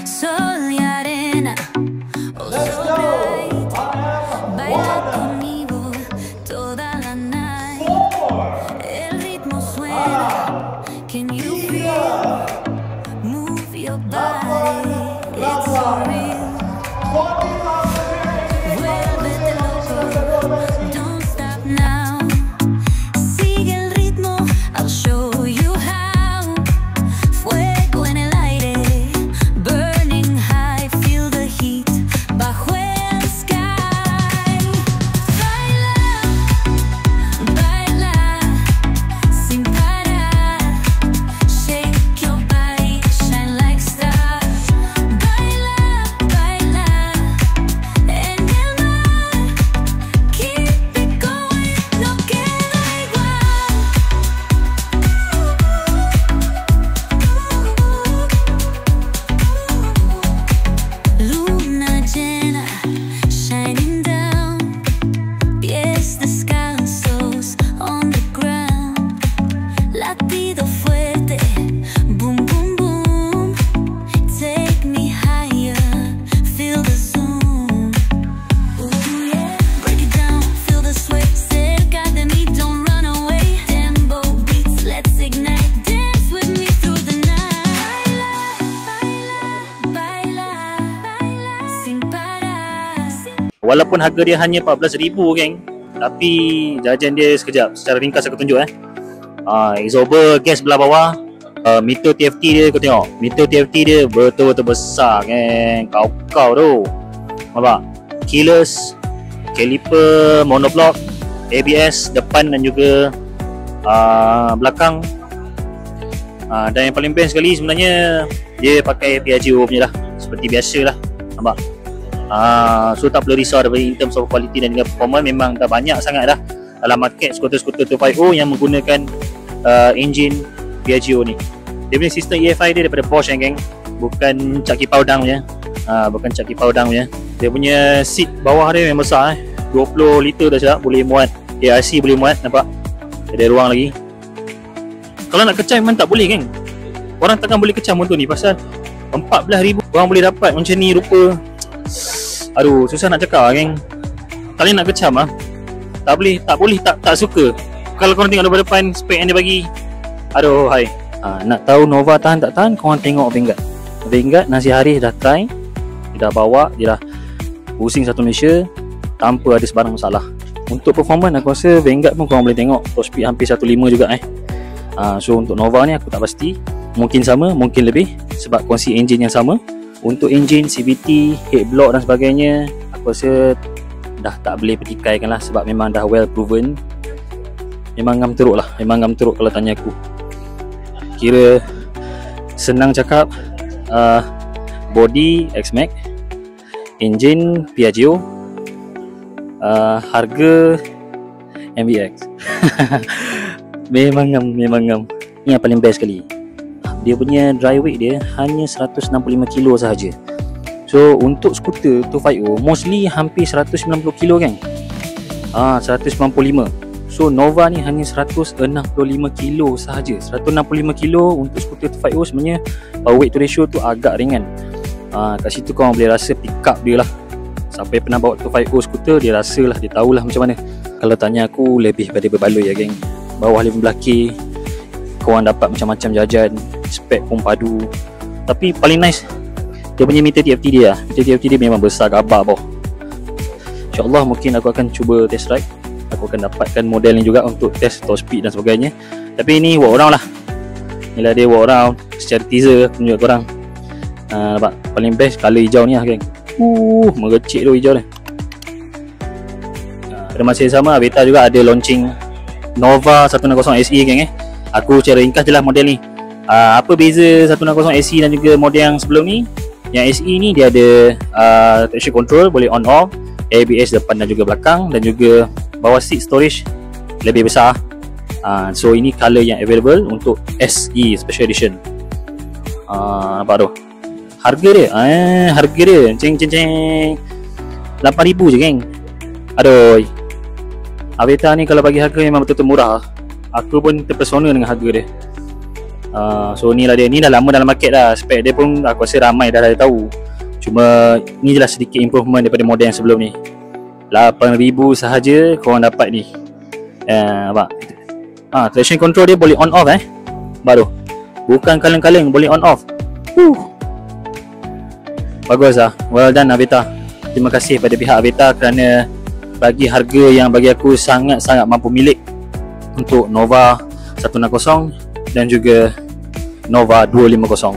Sol y arena, oh sol bright, baila conmigo toda la night. El ritmo suena, can you feel? Move your body, it's so real. Vuélvete loco, don't stop now. Sigue el ritmo, I'll show you how. Fuego en el aire, burning high, feel the heat bajo el sky. Baila, baila, sin parar. Shake your body, shine like stars. Baila, baila, en el mar. Keep it going, no queda igual. Luna llena, shining down. Pies descalzos on the ground. Latido fuerte, boom, boom, boom. Take me higher, feel the zoom. Ooh, yeah. Break it down, feel the sway. Cerca de mí, don't run away. Tempo beats, let's ignite. Dance with me through the night. Baila, baila, baila, sin parar. Walaupun harga dia hanya 14,000 geng, tapi jajan dia sekejap. Secara ringkas aku tunjuk exhauster gas belah bawah. Meter TFT dia kau tengok. Meter TFT dia betul-betul besar geng. Kau tu. Nampak? Keyless, caliper, monoblock, ABS depan dan juga belakang. Dan yang paling best sekali sebenarnya dia pakai Piaggio punya lah. Seperti biasa lah. Nampak? So tak perlu risau daripada in terms of quality dan juga performance. Memang dah banyak sangat dah dalam market skuter-skuter 250 yang menggunakan engine Piaggio ni. Dia punya sistem EFI dia daripada Bosch geng, bukan caki paudang punya. Bukan caki paudang punya. Dia punya seat bawah dia memang besar 20 liter dah silap, boleh muat ARC, boleh muat, nampak? Ada ruang lagi. Kalau nak kecam memang tak boleh geng. Orang takkan boleh kecam motor ni pasal 14,000 orang boleh dapat macam ni rupa. Aduh, susah nak cakap geng. Kalian nak kecam tak boleh, tak suka. Kalau korang tengok daripada depan spek yang dia bagi, aduh hai. Nak tahu Nova tahan tak tahan, korang tengok Vanguard Nasi Haris dah try. Dia dah bawa, dia dah pusing satu Malaysia tanpa ada sebarang masalah. Untuk performance aku rasa Vanguard pun korang boleh tengok top speed hampir 1.5 juga So untuk Nova ni aku tak pasti, mungkin sama, mungkin lebih sebab kongsi engine yang sama. Untuk engine, CVT, head block dan sebagainya, aku rasa dah tak boleh pertikaikan lah sebab memang dah well proven. Memang ngam teruk lah, memang ngam teruk kalau tanya aku. Kira senang cakap, body X-Max, engine Piaggio, harga MVX. Memang ngam. Ini yang paling best sekali. Dia punya dry weight dia hanya 165 kilo sahaja. So untuk skuter 250 mostly hampir 190 kilo kan. 195. So Nova ni hanya 165 kilo sahaja. 165 kilo untuk skuter 250 sebenarnya power weight to ratio tu agak ringan. Kat situ korang boleh rasa pick up dia lah. Siapa yang pernah bawa 250 skuter, dia rasa lah, dia tahulah macam mana. Kalau tanya aku, lebih pada berbaloi ya geng. Bawah 15k korang dapat macam-macam jajan, spek pun padu. Tapi paling nice dia punya meter TFT dia lah. Meter TFT dia memang besar gabak bawah. InsyaAllah mungkin aku akan cuba test ride. Aku akan dapatkan model ni juga untuk test top speed dan sebagainya. Tapi ni walk around lah. Inilah dia walk around secara teaser tunjuk korang. Nampak? Paling best colour hijau ni lah geng. Mengecik tu hijau ni. Pada masa yang sama Aveta juga ada launching Nova 160 SE geng Aku secara ringkas je lah model ni. Apa beza 160 SE dan juga model yang sebelum ni? Yang SE ni dia ada traction control, boleh on off, ABS depan dan juga belakang, dan juga bawah seat storage lebih besar. So ini color yang available untuk SE Special Edition. Nampak tu harga dia? Harga dia ceng 8,000 je geng. Aduh, Avita ni kalau bagi harga memang betul-betul murah. Aku pun terpesona dengan harga dia. So ni lah dia. Ni dah lama dalam market dah. Spek dia pun aku rasa ramai dah tahu. Cuma ni jelas sedikit improvement daripada model yang sebelum ni. 8,000 sahaja korang dapat ni. Nampak? Traction control dia boleh on off baru. Bukan kaleng-kaleng, boleh on off. Bagus lah. Well done Avita. Terima kasih pada pihak Avita kerana bagi harga yang bagi aku sangat-sangat mampu milik untuk Nova 160 dan juga Nova 250.